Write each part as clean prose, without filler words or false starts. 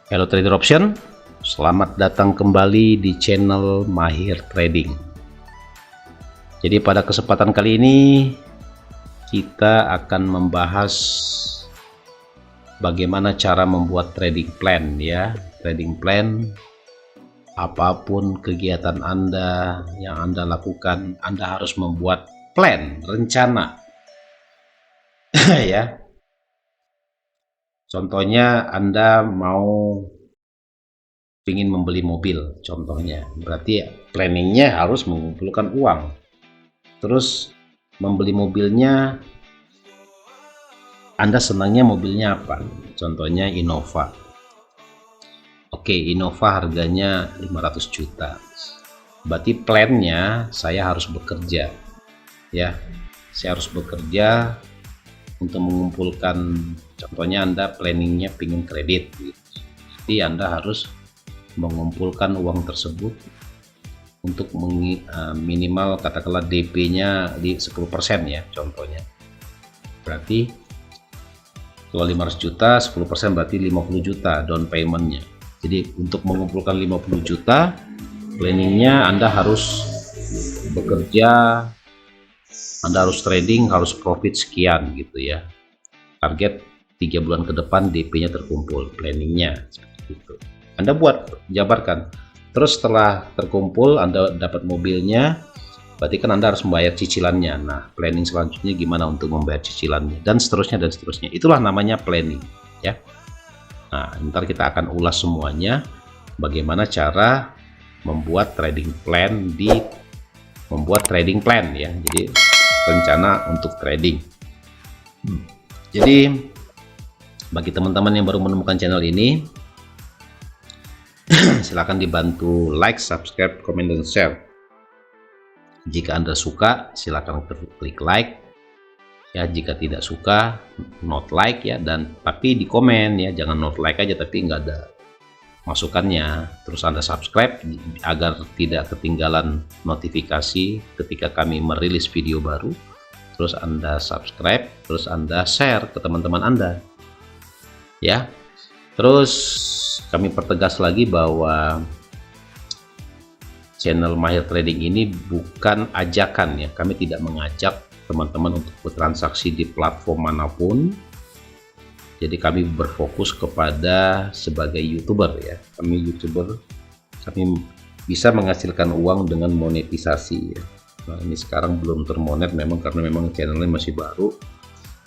Halo trader option, selamat datang kembali di channel Mahir Trading. Jadi pada kesempatan kali ini kita akan membahas bagaimana cara membuat trading plan ya. Trading plan, apapun kegiatan Anda yang Anda lakukan, Anda harus membuat plan, rencana ya. Contohnya Anda mau ingin membeli mobil, contohnya, berarti planningnya harus mengumpulkan uang. Terus membeli mobilnya, Anda senangnya mobilnya apa? Contohnya Innova. Oke, Innova harganya 500 juta. Berarti plannya saya harus bekerja, ya. Saya harus bekerja untuk mengumpulkan, contohnya Anda planningnya pingin kredit gitu. Jadi Anda harus mengumpulkan uang tersebut untuk minimal katakanlah DP-nya di 10% ya contohnya. Berarti kalau 500 juta 10% berarti 50 juta down payment-nya. Jadi untuk mengumpulkan 50 juta planningnya Anda harus bekerja, Anda harus trading, harus profit sekian gitu ya. Target 3 bulan ke depan DP-nya terkumpul, planningnya seperti itu. Anda buat, jabarkan. Terus setelah terkumpul, Anda dapat mobilnya, berarti kan Anda harus membayar cicilannya. Nah, planning selanjutnya gimana untuk membayar cicilannya, dan seterusnya dan seterusnya. Itulah namanya planning ya. Nah, ntar kita akan ulas semuanya, bagaimana cara membuat trading plan ya. Jadi rencana untuk trading. Jadi bagi teman-teman yang baru menemukan channel ini, silakan dibantu like, subscribe, komen, dan share. Jika Anda suka, silakan klik like ya. Jika tidak suka, not like ya. Dan tapi di komen ya, jangan not like aja tapi nggak ada masukannya. Terus Anda subscribe agar tidak ketinggalan notifikasi ketika kami merilis video baru. Terus Anda subscribe, terus Anda share ke teman-teman Anda ya. Terus kami pertegas lagi bahwa channel Mahir Trading ini bukan ajakan ya. Kami tidak mengajak teman-teman untuk bertransaksi di platform manapun. Jadi kami berfokus kepada sebagai YouTuber ya. Kami YouTuber, kami bisa menghasilkan uang dengan monetisasi ya. Nah, ini sekarang belum termonet memang karena memang channelnya masih baru,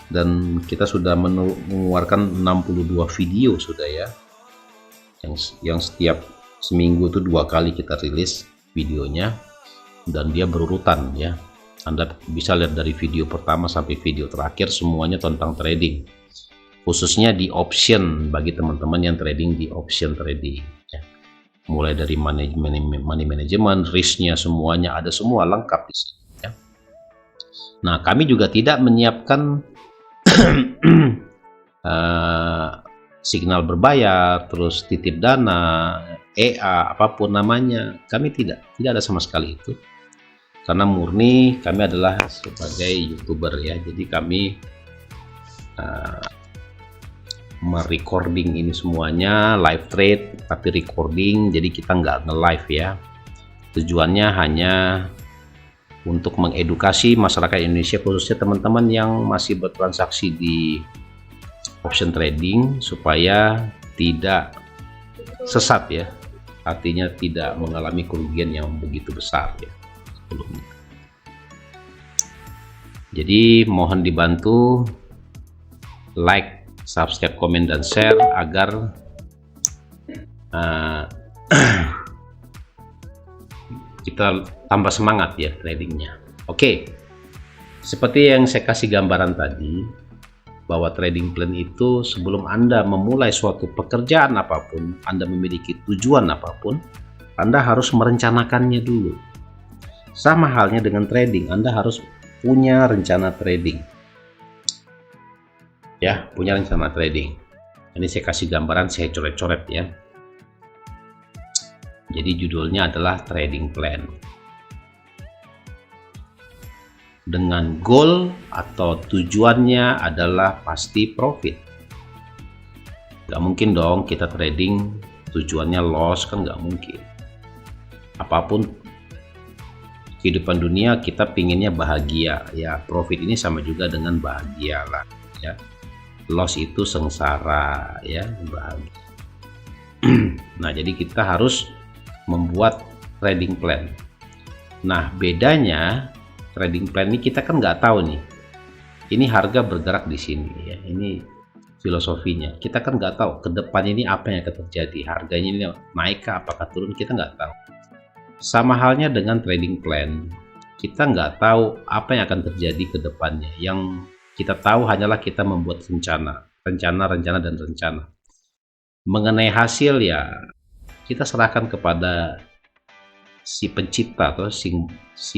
dan kita sudah mengeluarkan 62 video sudah ya, yang setiap seminggu itu 2 kali kita rilis videonya, dan dia berurutan ya. Anda bisa lihat dari video pertama sampai video terakhir semuanya tentang trading, khususnya di option bagi teman-teman yang trading di option trading ya. Mulai dari money management, risknya semuanya ada, semua lengkap di sini ya. Nah, kami juga tidak menyiapkan signal berbayar, terus titip dana, EA, apapun namanya, kami tidak ada sama sekali itu, karena murni kami adalah sebagai YouTuber ya. Jadi kami merecording ini semuanya live trade tapi recording, jadi kita nggak nge-live ya. Tujuannya hanya untuk mengedukasi masyarakat Indonesia, khususnya teman-teman yang masih bertransaksi di option trading, supaya tidak sesat ya, artinya tidak mengalami kerugian yang begitu besar ya sebelumnya. Jadi mohon dibantu like, subscribe, komen, dan share agar kita tambah semangat ya tradingnya. Oke, seperti yang saya kasih gambaran tadi, bahwa trading plan itu sebelum Anda memulai suatu pekerjaan apapun, Anda memiliki tujuan apapun, Anda harus merencanakannya dulu. Sama halnya dengan trading, Anda harus punya rencana trading. Ya, punya rencana trading. Ini saya kasih gambaran, saya coret-coret ya. Jadi judulnya adalah trading plan. Dengan goal atau tujuannya adalah pasti profit. Gak mungkin dong kita trading tujuannya loss, kan gak mungkin. Apapun kehidupan dunia kita pinginnya bahagia ya, profit ini sama juga dengan bahagia lah ya. Loss itu sengsara ya, bahagia. Nah, jadi kita harus membuat trading plan. Nah, bedanya trading plan ini kita kan nggak tahu nih, ini harga bergerak di sini ya, ini filosofinya. Kita kan nggak tahu ke depan ini apa yang akan terjadi, harganya ini naik kah, apakah turun, kita nggak tahu. Sama halnya dengan trading plan, kita nggak tahu apa yang akan terjadi ke depannya. Yang kita tahu hanyalah kita membuat rencana. Mengenai hasil ya kita serahkan kepada si pencipta atau si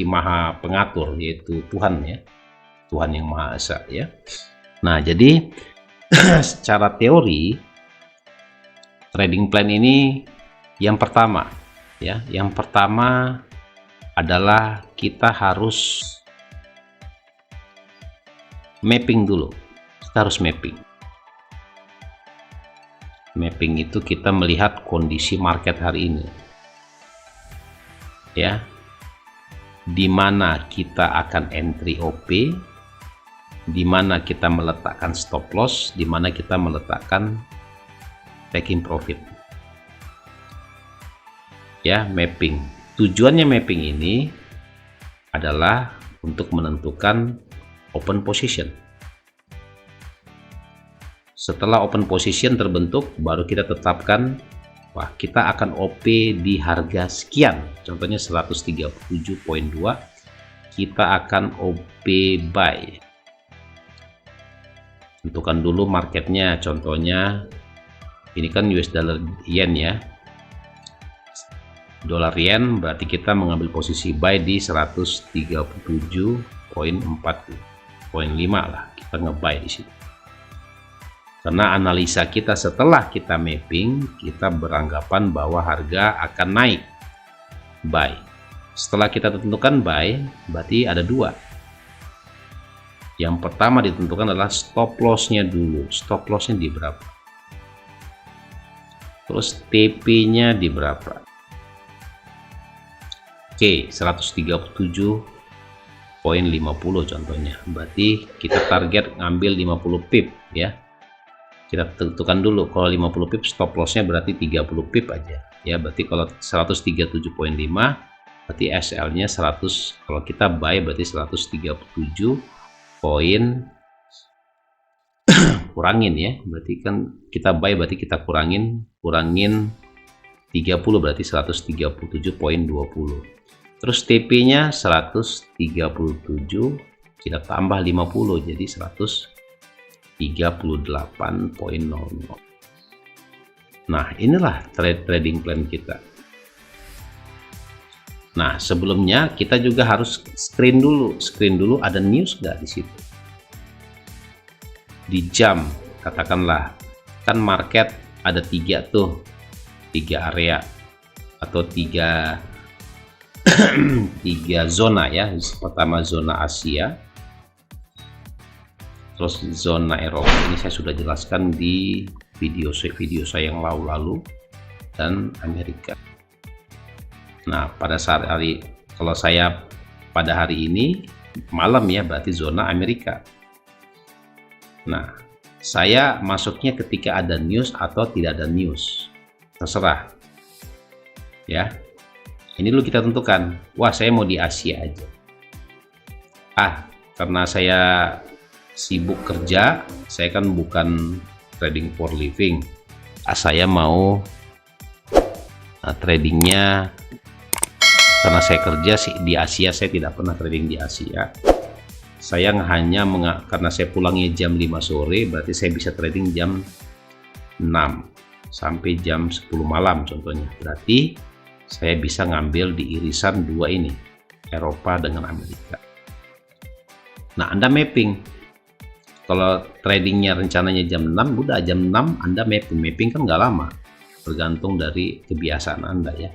maha pengatur, yaitu Tuhan ya, Tuhan yang Maha Esa ya. Nah, jadi secara teori trading plan ini yang pertama adalah kita harus mapping dulu. Kita harus mapping itu kita melihat kondisi market hari ini ya, di mana kita akan entry OP, di mana kita meletakkan stop loss, di mana kita meletakkan taking profit ya. Mapping, tujuannya mapping ini adalah untuk menentukan open position. Setelah open position terbentuk, baru kita tetapkan, wah, kita akan OP di harga sekian, contohnya 137.2, kita akan OP buy. Tentukan dulu marketnya, contohnya ini kan US dollar yen ya, dolar yen, berarti kita mengambil posisi buy di 137.4.5 lah, kita nge-buy di situ. Karena analisa kita setelah kita mapping, kita beranggapan bahwa harga akan naik, buy. Setelah kita tentukan buy, berarti ada dua. Yang pertama ditentukan adalah stop loss-nya dulu. Stop loss-nya di berapa? Terus TP-nya di berapa? Oke, 137.50 contohnya. Berarti kita target ngambil 50 pip ya. Kita tentukan dulu, kalau 50 pip stop lossnya berarti 30 pip aja ya. Berarti kalau 137.5 berarti SL-nya 100, kalau kita buy berarti 137 poin kurangin ya, berarti kan kita buy berarti kita kurangin 30, berarti 137.20. terus TP-nya 137, kita tambah 50 jadi 138.00. Nah, inilah trading plan kita. Nah, sebelumnya kita juga harus screen dulu ada news nggak di situ. Di jam, katakanlah kan market ada tiga area atau tiga zona ya. Pertama zona Asia, terus zona Eropa, ini saya sudah jelaskan di video saya yang lalu, dan Amerika. Nah, pada saat kalau saya pada hari ini malam ya, berarti zona Amerika. Nah, saya masuknya ketika ada news atau tidak ada news, terserah ya. Ini dulu kita tentukan, wah saya mau di Asia aja, karena saya sibuk kerja, saya kan bukan trading for living, saya mau tradingnya karena saya kerja sih di Asia, saya tidak pernah trading di Asia, saya hanya karena saya pulangnya jam 5 sore, berarti saya bisa trading jam 6 sampai jam 10 malam contohnya. Berarti saya bisa ngambil di irisan dua ini, Eropa dengan Amerika. Nah, Anda mapping. Kalau tradingnya rencananya jam 6, udah jam 6 Anda mapping. Mapping kan nggak lama, tergantung dari kebiasaan Anda ya.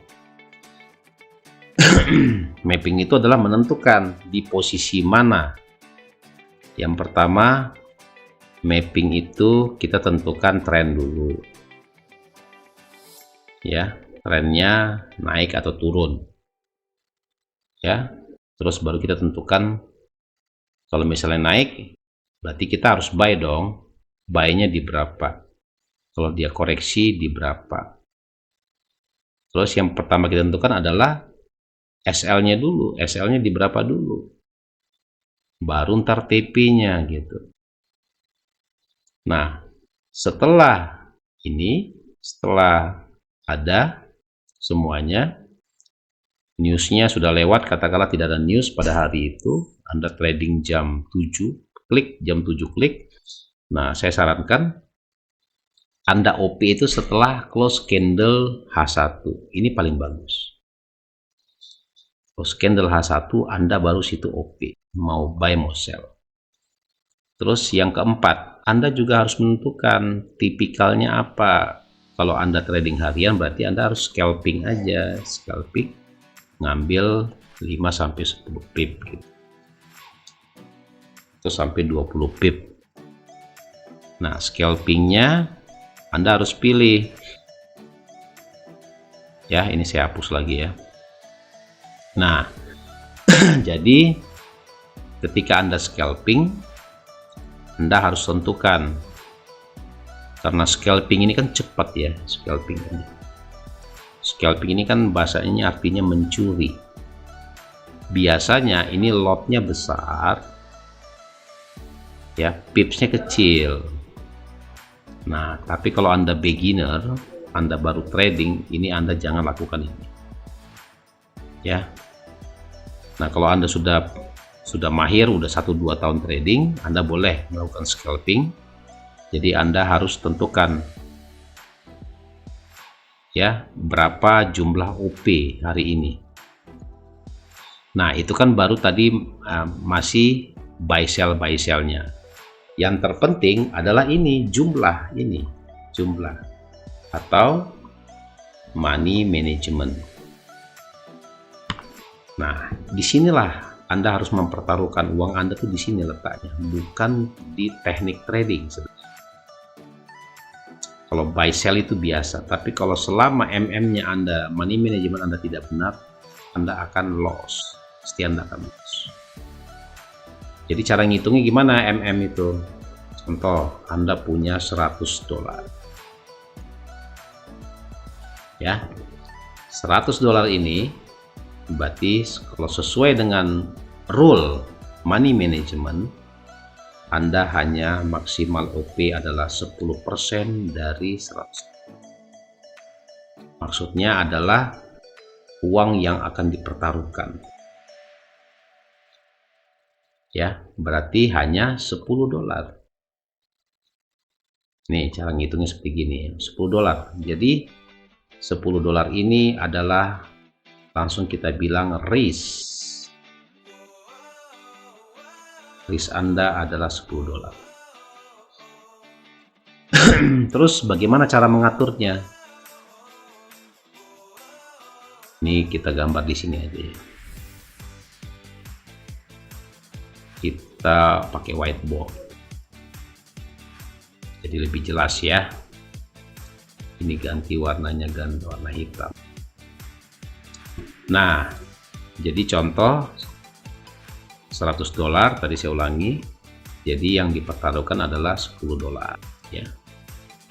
Mapping itu adalah menentukan di posisi mana. Yang pertama, mapping itu kita tentukan tren dulu. Ya, trennya naik atau turun. Ya, terus baru kita tentukan kalau misalnya naik, berarti kita harus buy dong. Buy-nya di berapa? Kalau dia koreksi di berapa? Terus yang pertama kita tentukan adalah SL-nya dulu. SL-nya di berapa dulu? Baru ntar TP-nya gitu. Nah, setelah ini, setelah ada semuanya, newsnya sudah lewat, katakanlah tidak ada news pada hari itu, Anda trading jam 7, klik, jam 7 klik. Nah, saya sarankan Anda OP itu setelah close candle H1. Ini paling bagus. Close candle H1, Anda baru situ OP, mau buy mau sell. Terus yang keempat, Anda juga harus menentukan tipikalnya apa. Kalau Anda trading harian, berarti Anda harus scalping aja, scalping, ngambil 5-10 pip gitu. Terus sampai 20 pip. Nah, scalpingnya Anda harus pilih. Ya, ini saya hapus lagi ya. Nah, jadi ketika Anda scalping, Anda harus tentukan, karena scalping ini kan cepat ya, scalping ini. Scalping ini kan bahasanya artinya mencuri. Biasanya ini lotnya besar, ya, pipsnya kecil. Nah, tapi kalau Anda beginner, Anda baru trading, ini Anda jangan lakukan ini. Ya. Nah, kalau Anda sudah mahir, udah 1-2 tahun trading, Anda boleh melakukan scalping. Jadi Anda harus tentukan ya berapa jumlah OP hari ini. Nah, itu kan baru tadi masih buy sell-nya. Yang terpenting adalah ini jumlah atau money management. Nah, disinilah Anda harus mempertaruhkan uang Anda tuh di sini letaknya, bukan di teknik trading sebenarnya. Kalau buy sell itu biasa, tapi kalau selama MM-nya Anda, money management Anda tidak benar, Anda akan loss. Pasti Anda akan loss. Jadi cara ngitungnya gimana MM itu? Contoh, Anda punya $100. Ya. $100 ini berarti kalau sesuai dengan rule money management, Anda hanya maksimal OP adalah 10% dari 100. Maksudnya adalah uang yang akan dipertaruhkan. Ya, berarti hanya $10. Nih, cara ngitungnya seperti gini, $10. Jadi $10 ini adalah langsung kita bilang risk Anda adalah $10. Terus bagaimana cara mengaturnya? Ini kita gambar di sini aja ya. Kita pakai whiteboard jadi lebih jelas ya. Ini ganti warnanya, ganti warna hitam. Nah, jadi contoh $100 tadi saya ulangi, jadi yang dipertaruhkan adalah $10 ya.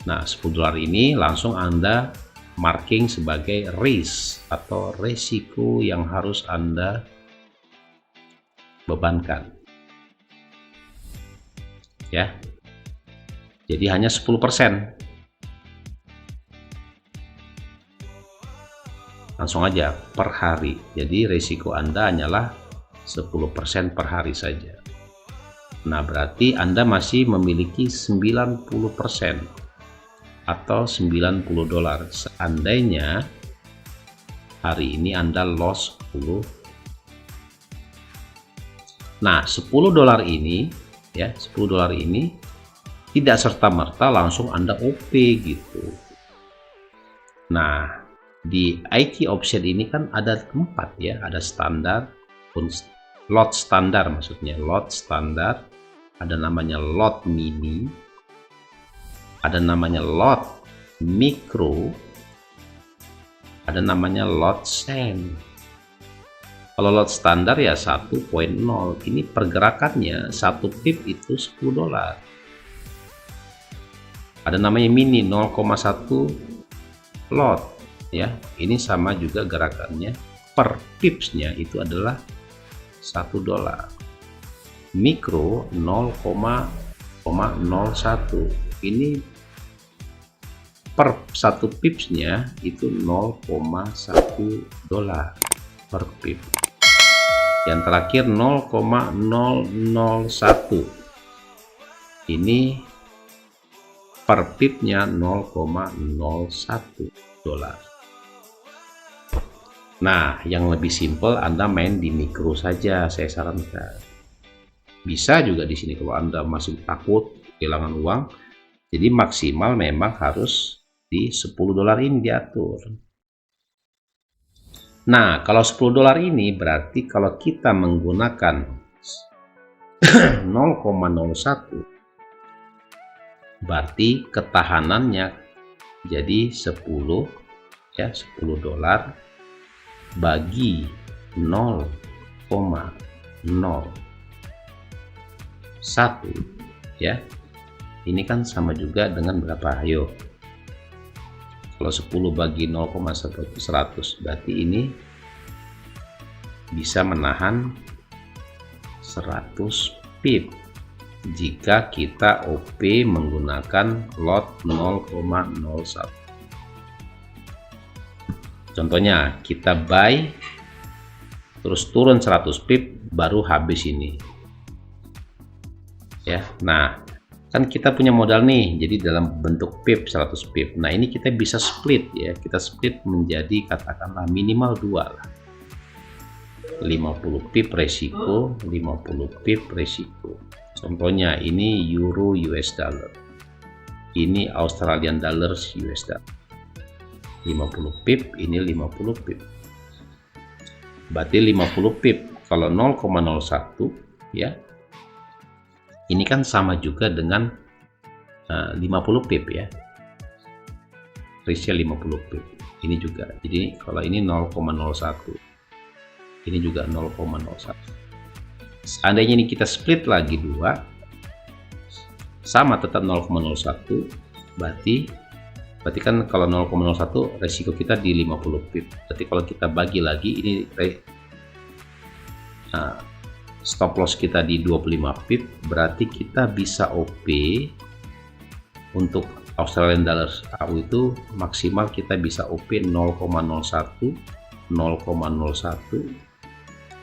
Nah, $10 ini langsung Anda marking sebagai risk atau resiko yang harus Anda bebankan ya. Jadi hanya 10%. Langsung aja per hari. Jadi resiko Anda hanyalah 10% per hari saja. Nah, berarti Anda masih memiliki 90% atau 90 dolar. Seandainya hari ini Anda loss 10. Nah, 10 dolar ini ya, 10 dolar ini tidak serta-merta langsung Anda OP gitu. Nah, di IT option ini kan ada 4 ya, ada standar, lot standar, maksudnya lot standar, ada namanya lot mini, ada namanya lot mikro, ada namanya lot sen. Kalau lot standar ya 1.0, ini pergerakannya 1 pip itu 10 dolar. Ada namanya mini 0,1 lot ya, ini sama juga gerakannya, per pipsnya itu adalah 1 dolar. Mikro 0,01, ini per 1 pipsnya itu 0,1 dolar per pip. Yang terakhir 0,001, ini per pipnya 0,01 dolar. Nah, yang lebih simpel Anda main di mikro saja, saya sarankan. Bisa juga di sini kalau Anda masih takut kehilangan uang, jadi maksimal memang harus di 10 dolar ini diatur. Nah, kalau 10 dolar ini berarti kalau kita menggunakan 0,01, berarti ketahanannya jadi 10 ya, 10 dolar bagi 0,01 ya. Ini kan sama juga dengan berapa? Ayo. Kalau 10 bagi 0,1 itu 100, berarti ini bisa menahan 100 pip jika kita OP menggunakan lot 0,01. Contohnya kita buy terus turun 100 pip baru habis ini ya. Nah, kan kita punya modal nih, jadi dalam bentuk pip 100 pip. Nah, ini kita bisa split ya, kita split menjadi katakanlah minimal 2 lah, 50 pip resiko, 50 pip resiko. Contohnya ini euro US dollar, ini Australian dollars US dollar, 50 pip, ini 50 pip, berarti 50 pip. Kalau 0,01 ya, ini kan sama juga dengan 50 pip ya, ratio 50 pip ini juga. Jadi kalau ini 0,01, ini juga 0,01. Seandainya ini kita split lagi 2, sama tetap 0,01, berarti kan kalau 0,01 resiko kita di 50 pip. Berarti kalau kita bagi lagi ini stop loss kita di 25 pip, berarti kita bisa OP untuk Australian dollars AU itu maksimal kita bisa OP 0,01, 0,01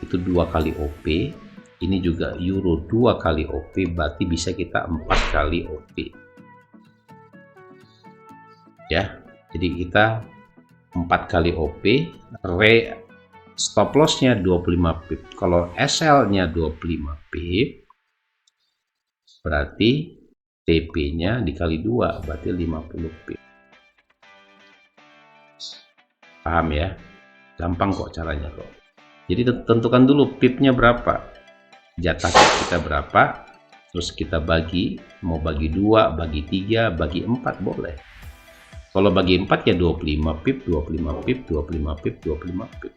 itu 2 kali OP. Ini juga euro 2 kali OP, berarti bisa kita 4 kali OP ya. Jadi kita 4 kali OP, stop loss-nya 25 pip. Kalau SL-nya 25 pip, berarti TP-nya dikali 2, berarti 50 pip. Paham ya? Gampang kok caranya kok. Jadi tentukan dulu pipnya berapa, jatah kita berapa, terus kita bagi, mau bagi 2, bagi 3, bagi 4 boleh. Kalau bagi 4 ya 25 pip, 25 pip, 25 pip, 25 pip.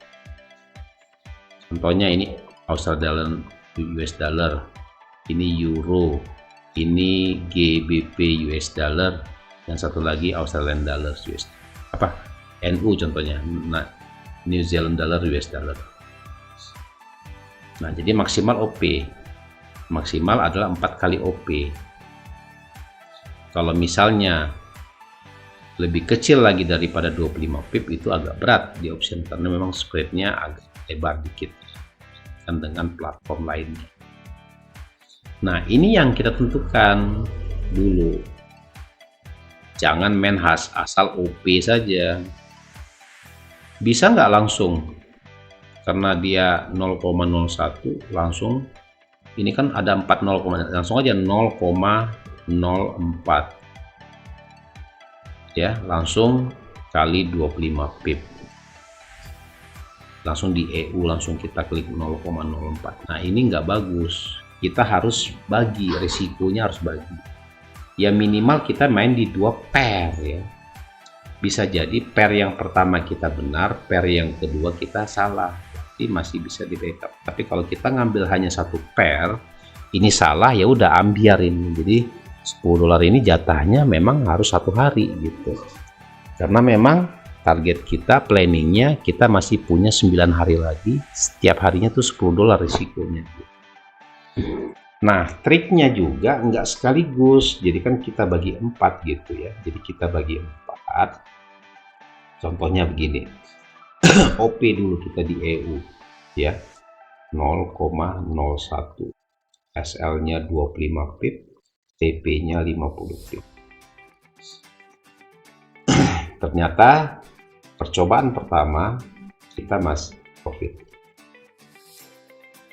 Contohnya ini Australian US dollar, ini euro, ini GBP US dollar, yang satu lagi Australian dollar US, apa NU contohnya, nah New Zealand dollar US dollar. Nah, jadi maksimal OP, maksimal adalah 4 kali OP. Kalau misalnya lebih kecil lagi daripada 25 pip itu agak berat di option, karena memang spreadnya agak lebar dikit kan dengan platform lainnya. Nah, ini yang kita tentukan dulu. Jangan main asal OP saja. Bisa nggak langsung? Karena dia 0,01 langsung. Ini kan ada 40, langsung aja 0,04. Ya, langsung kali 25 pip. Langsung di EU, langsung kita klik 0,04. Nah, ini nggak bagus. Kita harus bagi, risikonya harus bagi. Ya minimal kita main di 2 pair ya. Bisa jadi pair yang pertama kita benar, pair yang kedua kita salah. Jadi masih bisa di backup. Tapi kalau kita ngambil hanya 1 pair, ini salah ya udah ambiarin. Jadi 10 dolar ini jatahnya memang harus 1 hari gitu. Karena memang target kita, planningnya kita masih punya 9 hari lagi. Setiap harinya tuh 10 dolar risikonya. Nah, triknya juga nggak sekaligus. Jadi kan kita bagi 4 gitu ya. Jadi kita bagi 4. Contohnya begini. OP dulu kita di EU ya. 0,01. SL-nya 25 pip, TP-nya 50 pip. Ternyata percobaan pertama kita masih profit.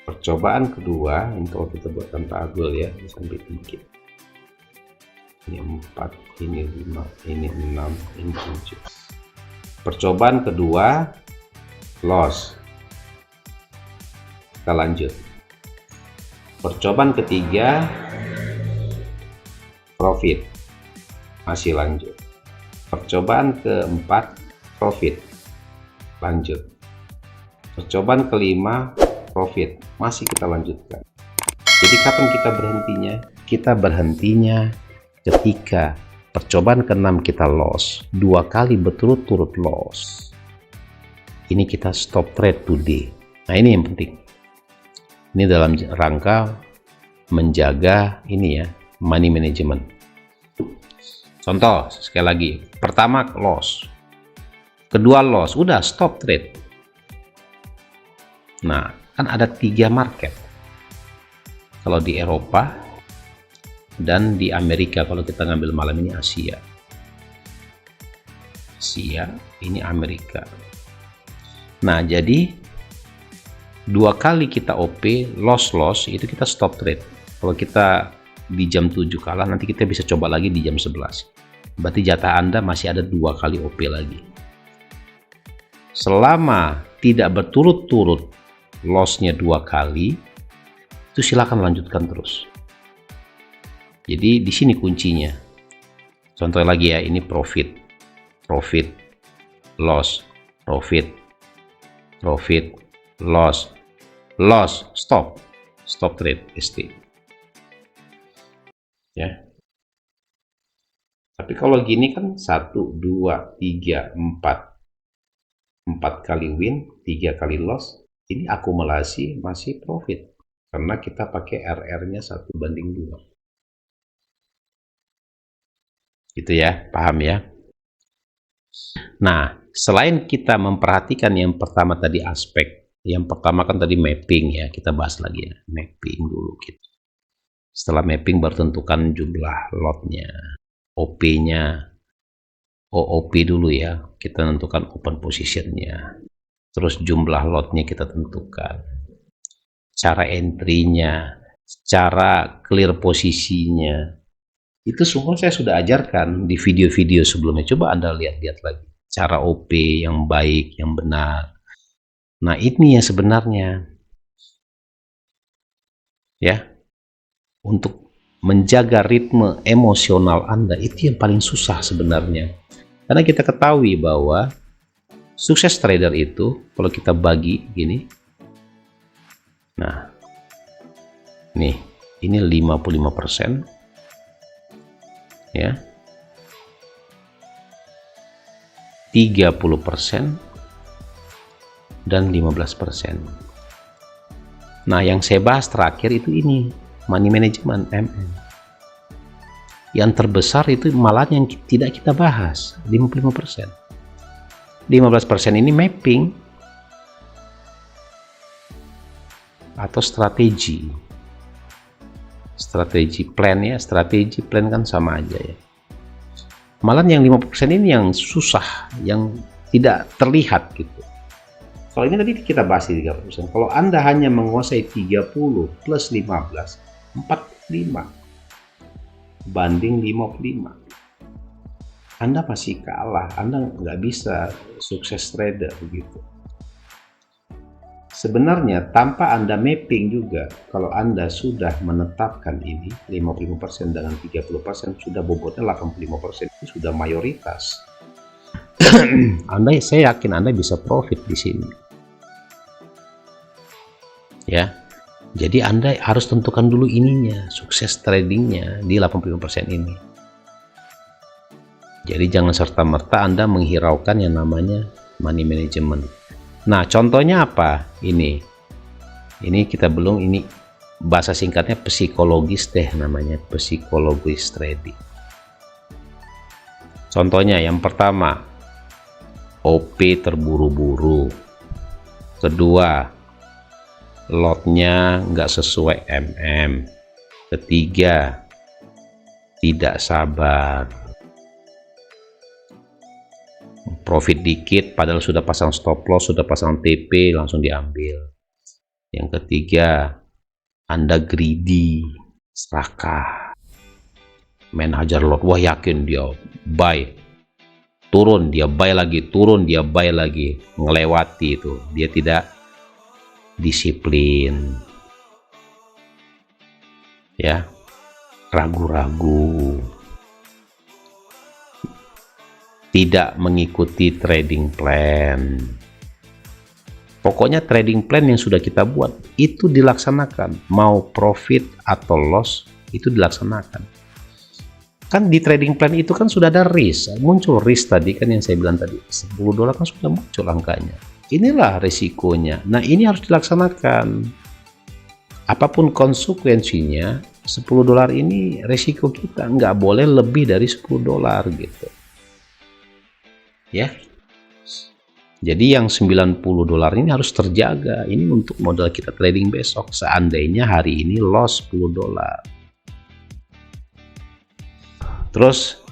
Percobaan kedua, ini kalau kita buat tanpa agul ya, sampai dikit. Ini 4, ini 5, ini 6, ini 7. Percobaan kedua, loss. Kita lanjut. Percobaan ketiga, profit. Masih lanjut. Percobaan keempat, profit. Lanjut. Percobaan kelima, profit. Masih kita lanjutkan. Jadi kapan kita berhentinya? Kita berhentinya ketika percobaan ke-6 kita loss. 2 kali berturut-turut loss. Ini kita stop trade today. Nah, ini yang penting. Ini dalam rangka menjaga ini ya, money management. Contoh, sekali lagi. Pertama loss. Kedua loss, udah stop trade. Nah, kan ada 3 market. Kalau di Eropa dan di Amerika, kalau kita ngambil malam ini Asia. Asia, ini Amerika. Nah, jadi 2 kali kita OP, loss itu kita stop trade. Kalau kita di jam 7 kalah, nanti kita bisa coba lagi di jam 11. Berarti jatah Anda masih ada 2 kali OP lagi. Selama tidak berturut-turut loss-nya 2 kali, itu silakan lanjutkan terus. Jadi di sini kuncinya. Contoh lagi ya, ini profit, loss, loss, stop trade, ST. Ya. Tapi kalau gini kan 1, 2, 3, 4 kali win, 3 kali loss. Ini akumulasi masih profit karena kita pakai RR-nya 1/2. Gitu ya, paham ya? Nah, selain kita memperhatikan yang pertama tadi aspek, yang pertama kan tadi mapping ya, kita bahas lagi ya, mapping dulu gitu. Setelah mapping baru tentukan jumlah lotnya, OP-nya, OOP dulu ya, kita tentukan open position-nya. Terus jumlah lotnya kita tentukan, cara entry-nya, cara clear posisinya, itu semua saya sudah ajarkan di video-video sebelumnya. Coba Anda lihat-lihat lagi cara OP yang baik, yang benar. Nah, ini yang sebenarnya ya, untuk menjaga ritme emosional Anda itu yang paling susah sebenarnya, karena kita ketahui bahwa sukses trader itu kalau kita bagi gini. Nah, nih, ini 55% ya. 30% dan 15%. Nah, yang saya bahas terakhir itu ini money management, MM. Yang terbesar itu malah yang tidak kita bahas, 55%. 15% ini mapping atau strategi. strategi plan ya, strategi plan kan sama aja ya. Malah yang 50% ini yang susah, yang tidak terlihat gitu. Kalau ini tadi kita bahas di 30%. Kalau Anda hanya menguasai 30 plus 15, 45 banding 55. Anda pasti kalah, Anda nggak bisa sukses trader begitu. Sebenarnya tanpa Anda mapping juga, kalau Anda sudah menetapkan ini 55% dengan 30%, sudah bobotnya 85%, itu sudah mayoritas. Saya yakin Anda bisa profit di sini. Ya. Jadi Anda harus tentukan dulu ininya, sukses tradingnya di 85% ini. Jadi jangan serta-merta Anda menghiraukan yang namanya money management. Nah, contohnya apa? Ini kita belum, ini bahasa singkatnya psikologis deh, namanya psikologis trading. Contohnya yang pertama, OP terburu-buru. Kedua, lotnya nggak sesuai MM. Ketiga, tidak sabar. Profit dikit padahal sudah pasang stop loss, sudah pasang TP, langsung diambil. Yang ketiga, Anda greedy, serakah, main hajar lot. Wah, yakin dia buy, turun dia buy lagi, turun dia buy lagi, ngelewati itu. Dia tidak disiplin, ya, ragu-ragu, tidak mengikuti trading plan. Pokoknya trading plan yang sudah kita buat itu dilaksanakan, mau profit atau loss itu dilaksanakan. Kan di trading plan itu kan sudah ada risk, muncul risk tadi kan yang saya bilang tadi, $10 kan sudah muncul angkanya. Inilah risikonya. Nah, ini harus dilaksanakan. Apapun konsekuensinya, $10 ini risiko kita, nggak boleh lebih dari $10 gitu. Ya, jadi yang $90 ini harus terjaga. Ini untuk modal kita trading besok. Seandainya hari ini loss $10. Terus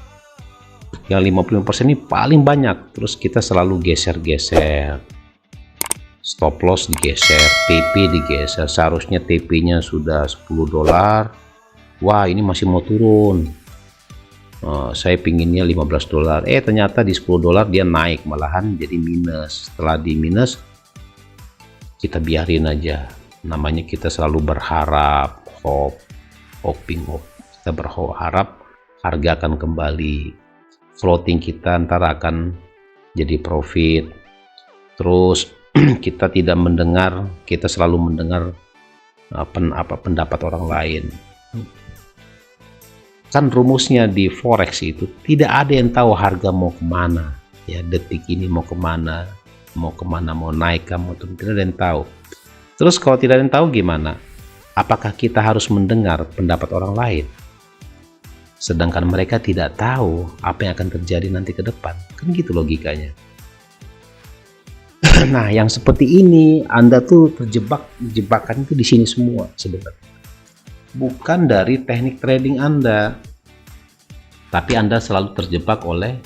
yang 55% ini paling banyak. Terus kita selalu geser-geser. Stop loss digeser, TP digeser. Seharusnya TP-nya sudah $10. Wah, ini masih mau turun. Saya pinginnya $15, ternyata di $10 dia naik, malahan jadi minus. Setelah di minus, kita biarin aja, namanya kita selalu berharap, hoping. Kita berharap harga akan kembali, floating kita antara akan jadi profit. Terus kita tidak mendengar, kita selalu mendengar pendapat orang lain. Kan rumusnya di forex itu tidak ada yang tahu harga mau kemana, ya, detik ini mau kemana, mau naik, mau turun, tidak ada yang tahu. Terus kalau tidak ada yang tahu gimana? Apakah kita harus mendengar pendapat orang lain, sedangkan mereka tidak tahu apa yang akan terjadi nanti ke depan? Kan gitu logikanya. Nah, yang seperti ini Anda tuh jebakan itu di sini semua sebenarnya. Bukan dari teknik trading Anda, tapi Anda selalu terjebak oleh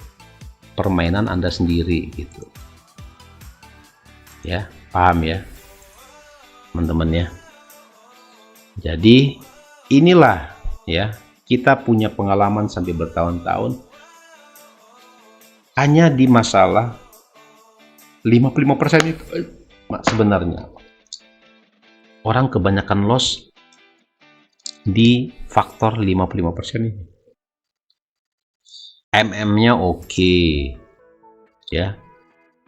permainan Anda sendiri gitu. Ya, paham ya, teman-teman ya. Jadi inilah ya, kita punya pengalaman sampai bertahun-tahun hanya di masalah 55% itu. Sebenarnya orang kebanyakan loss di faktor 55% ini. MM-nya oke, ya,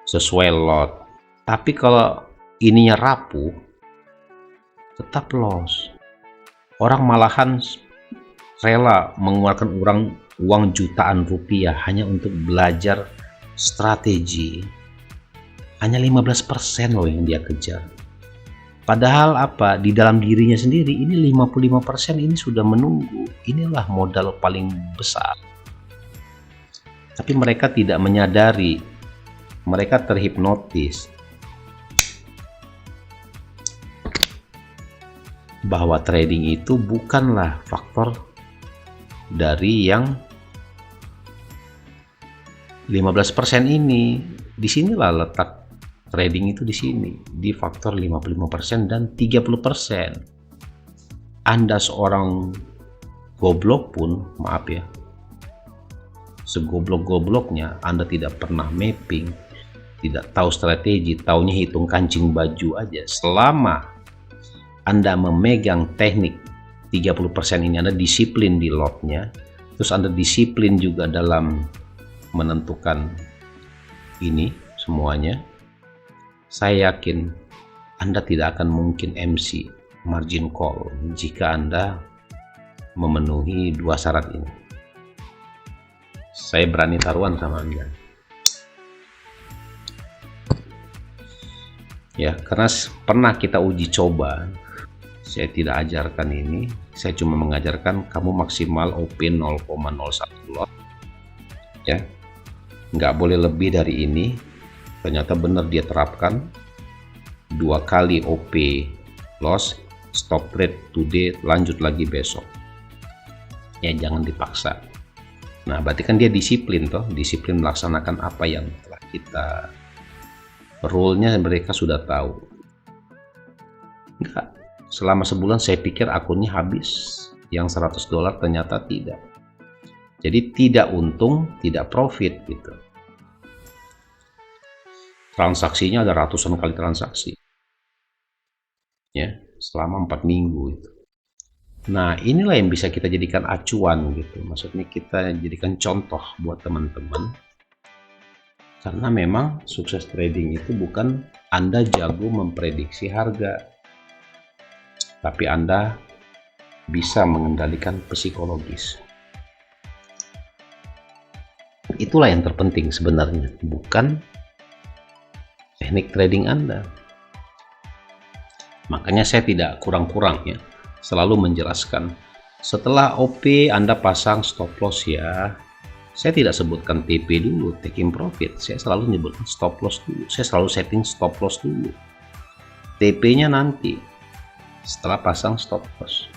sesuai lot. Tapi kalau ininya rapuh, tetap loss. Orang malahan rela mengeluarkan uang jutaan rupiah hanya untuk belajar strategi. Hanya 15% loh yang dia kejar. Padahal apa? Di dalam dirinya sendiri ini 55% ini sudah menunggu. Inilah modal paling besar. Tapi mereka tidak menyadari. Mereka terhipnotis. bahwa trading itu bukanlah faktor dari yang 15% ini. Disinilah letak trading itu, di sini, di faktor 55% dan 30%. Anda seorang goblok pun, maaf ya, segoblok-gobloknya Anda tidak pernah mapping, tidak tahu strategi, taunya hitung kancing baju aja. Selama Anda memegang teknik 30% ini, Anda disiplin di lotnya, terus Anda disiplin juga dalam menentukan ini semuanya, saya yakin Anda tidak akan mungkin MC margin call jika Anda memenuhi dua syarat ini. Saya berani taruhan sama Anda. Ya, karena pernah kita uji coba. Saya tidak ajarkan ini, saya cuma mengajarkan kamu maksimal OP 0,01 lot. Ya, nggak boleh lebih dari ini. Ternyata benar dia terapkan 2 kali OP loss, stop trade today, lanjut lagi besok. Ya, jangan dipaksa. Nah, berarti kan dia disiplin toh, disiplin melaksanakan apa yang telah kita, rule-nya mereka sudah tahu. Enggak, selama sebulan saya pikir akunnya habis, yang $100 ternyata tidak. Jadi tidak untung, tidak profit gitu. Transaksinya ada ratusan kali transaksi, ya, selama 4 minggu itu. Nah, inilah yang bisa kita jadikan acuan gitu. Maksudnya kita jadikan contoh buat teman-teman. Karena memang sukses trading itu bukan Anda jago memprediksi harga, tapi Anda bisa mengendalikan psikologis. Itulah yang terpenting sebenarnya, bukan teknik trading Anda. Makanya saya tidak kurang-kurang ya, selalu menjelaskan setelah OP Anda pasang stop loss ya. Saya tidak sebutkan TP dulu, taking profit. Saya selalu menyebutkan stop loss dulu. Saya selalu setting stop loss dulu. TP-nya nanti setelah pasang stop loss.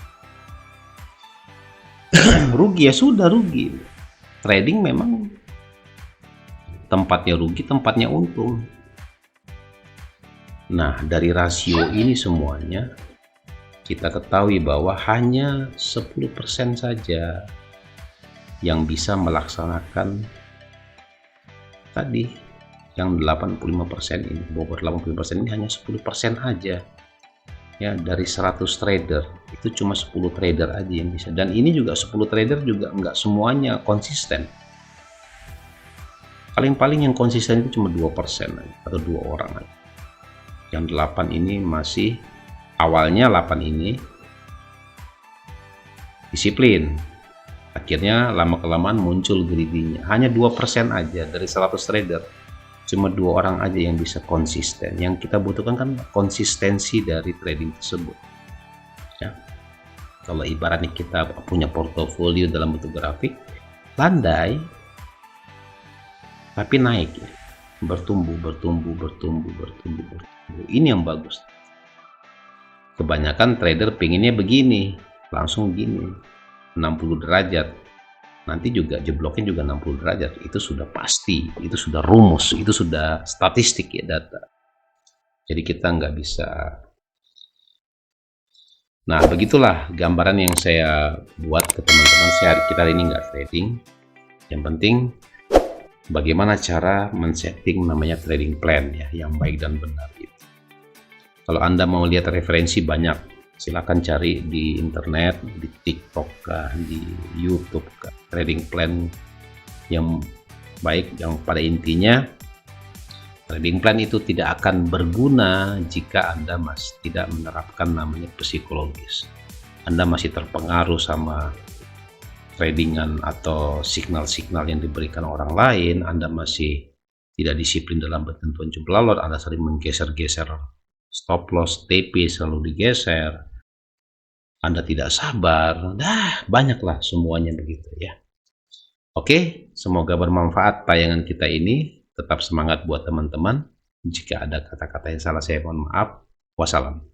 Rugi ya sudah rugi. Trading memang tempatnya rugi, tempatnya untung. Nah, dari rasio ini semuanya kita ketahui bahwa hanya 10% saja yang bisa melaksanakan tadi, yang 85% ini, bobot 85% ini hanya 10% aja. Ya, dari 100 trader itu cuma 10 trader aja yang bisa. Dan ini juga 10 trader juga nggak semuanya konsisten. Paling-paling yang konsisten itu cuma 2% aja, atau 2 orang aja. Yang 8 ini masih, awalnya 8 ini disiplin, akhirnya lama-kelamaan muncul greedy-nya. Hanya 2% aja dari 100 trader, cuma 2 orang aja yang bisa konsisten. Yang kita butuhkan kan konsistensi dari trading tersebut ya. Kalau ibaratnya kita punya portofolio dalam bentuk grafik, landai tapi naik ya, bertumbuh. Ini yang bagus. Kebanyakan trader pinginnya begini, langsung gini, 60 derajat. Nanti juga jebloknya juga 60 derajat. Itu sudah pasti, itu sudah rumus, itu sudah statistik ya, data. Jadi kita nggak bisa. Nah, begitulah gambaran yang saya buat ke teman-teman. Kita hari ini nggak trading. Yang penting bagaimana cara men-setting namanya trading plan ya, yang baik dan benar itu. Kalau Anda mau lihat referensi banyak, silakan cari di internet, di TikTok kah, di YouTube kah, trading plan yang baik. Yang pada intinya trading plan itu tidak akan berguna jika Anda masih tidak menerapkan namanya psikologis. Anda masih terpengaruh sama tradingan atau signal-signal yang diberikan orang lain, Anda masih tidak disiplin dalam penentuan jumlah lot, Anda sering menggeser-geser stop loss, TP selalu digeser, Anda tidak sabar, banyaklah semuanya begitu ya. Oke, semoga bermanfaat tayangan kita ini. Tetap semangat buat teman-teman. Jika ada kata-kata yang salah saya mohon maaf. Wassalam.